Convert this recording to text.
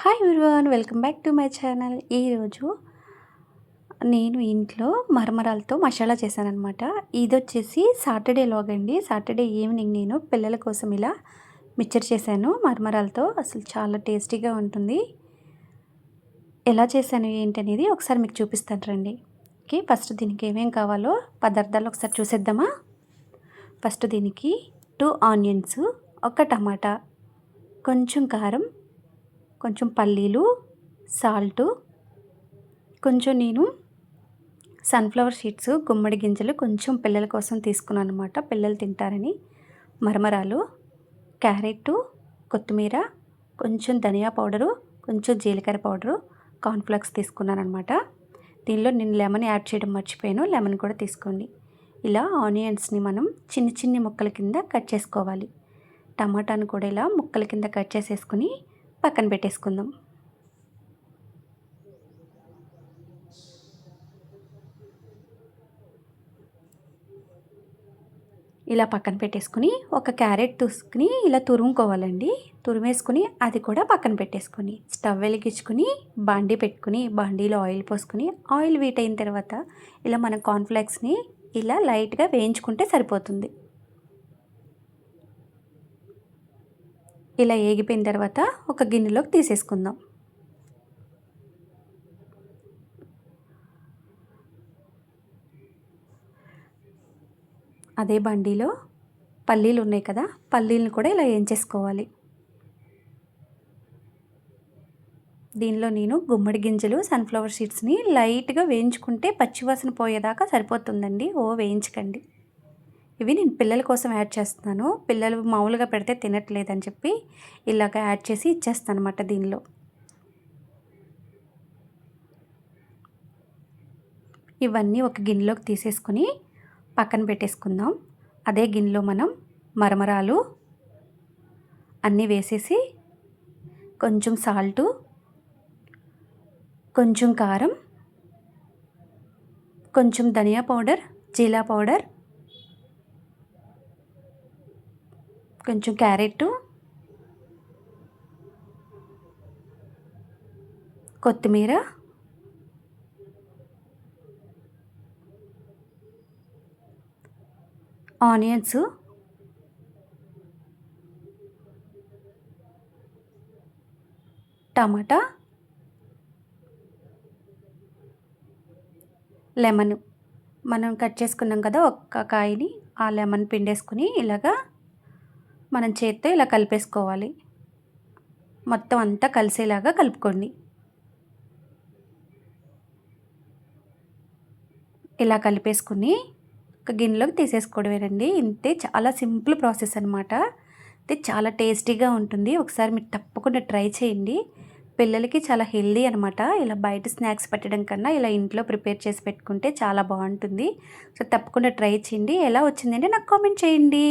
Hi everyone, welcome back to my channel. ఈరోజు నేను ఇంట్లో మరమరాలతో మసాలా చేశాననమాట. ఇదొచ్చేసి సాటర్డే లాగ్ అండి. సాటర్డే ఈవినింగ్ నేను పిల్లల కోసం ఇలా మిక్చర్ చేశాను మరమరాలతో. అసలు చాలా టేస్టీగా ఉంటుంది. ఎలా చేశాను ఏంటనేది ఒకసారి మీకు చూపిస్తాను రండి. ఓకే, ఫస్ట్ దీనికి ఏమేం కావాలో పదార్థాలు ఒకసారి చూసేద్దామా. ఫస్ట్ దీనికి 2 ఆనియన్స్, ఒక టమాటా, కొంచెం కారం, కొంచెం పల్లీలు, సాల్టు, కొంచెం నేను సన్ఫ్లవర్ సీడ్స్, గుమ్మడి గింజలు కొంచెం పిల్లల కోసం తీసుకున్నాను అనమాట. పిల్లలు తింటారని. మరమరాలు, క్యారెట్, కొత్తిమీర, కొంచెం ధనియా పౌడరు, కొంచెం జీలకర్ర పౌడరు, కార్న్ఫ్లెక్స్ తీసుకున్నాను అనమాట. దీనిలో నేను లెమన్ యాడ్ చేయడం మర్చిపోయాను. లెమన్ కూడా తీసుకోండి. ఇలా ఆనియన్స్ని మనం చిన్న చిన్న ముక్కల కింద కట్ చేసుకోవాలి. టమాటాను కూడా ఇలా ముక్కల కింద కట్ చేసేసుకుని పక్కన పెట్టేసుకుందాం. ఇలా పక్కన పెట్టేసుకుని ఒక క్యారెట్ తీసుకుని ఇలా తురుముకోవాలండి. తురిమేసుకుని అది కూడా పక్కన పెట్టేసుకుని స్టవ్ వెలిగించుకుని బాండీ పెట్టుకుని బాండీలో ఆయిల్ పోసుకుని ఆయిల్ వీట్ అయిన తర్వాత ఇలా మన కార్న్ఫ్లెక్స్ని ఇలా లైట్గా వేయించుకుంటే సరిపోతుంది. ఇలా ఏగిపోయిన తర్వాత ఒక గిన్నెలోకి తీసేసుకుందాం. అదే బండిలో పల్లీలు ఉన్నాయి కదా, పల్లీలను కూడా ఇలా వేయించేసుకోవాలి. దీనిలో నేను గుమ్మడి గింజలు, సన్ఫ్లవర్ సీడ్స్ని లైట్గా వేయించుకుంటే పచ్చివాసన పోయేదాకా సరిపోతుందండి. వేయించకండి. ఇవి నేను పిల్లల కోసం యాడ్ చేస్తున్నాను. పిల్లలు మామూలుగా పెడితే తినట్లేదని చెప్పి ఇలాగ యాడ్ చేసి ఇచ్చేస్తాను అనమాట. దీనిలో ఇవన్నీ ఒక గిన్నెలోకి తీసేసుకుని పక్కన పెట్టేసుకుందాం. అదే గిన్నెలో మనం మరమరాలు అన్నీ వేసేసి కొంచెం సాల్టు, కొంచెం కారం, కొంచెం ధనియా పౌడర్, జీలా పౌడర్, కొంచెం క్యారెట్, కొత్తిమీర, ఆనియన్స్, టమాటా, లెమన్ మనం కట్ చేసుకున్నాం కదా ఒక్క కాయని, ఆ లెమన్ పిండేసుకుని ఇలాగా మనం చేత్తో ఇలా కలిపేసుకోవాలి. మొత్తం అంతా కలిసేలాగా కలుపుకోండి. ఇలా కలిపేసుకుని ఒక గిన్నెలోకి తీసేసుకోవడమేనండి. ఇంతే, చాలా సింపుల్ ప్రాసెస్ అనమాట. ఇది చాలా టేస్టీగా ఉంటుంది. ఒకసారి మీరు తప్పకుండా ట్రై చేయండి. పిల్లలకి చాలా హెల్దీ అనమాట. ఇలా బయట స్నాక్స్ పెట్టడం కన్నా ఇలా ఇంట్లో ప్రిపేర్ చేసి పెట్టుకుంటే చాలా బాగుంటుంది. సో తప్పకుండా ట్రై చేయండి. ఎలా వచ్చిందంటే నాకు కామెంట్ చేయండి.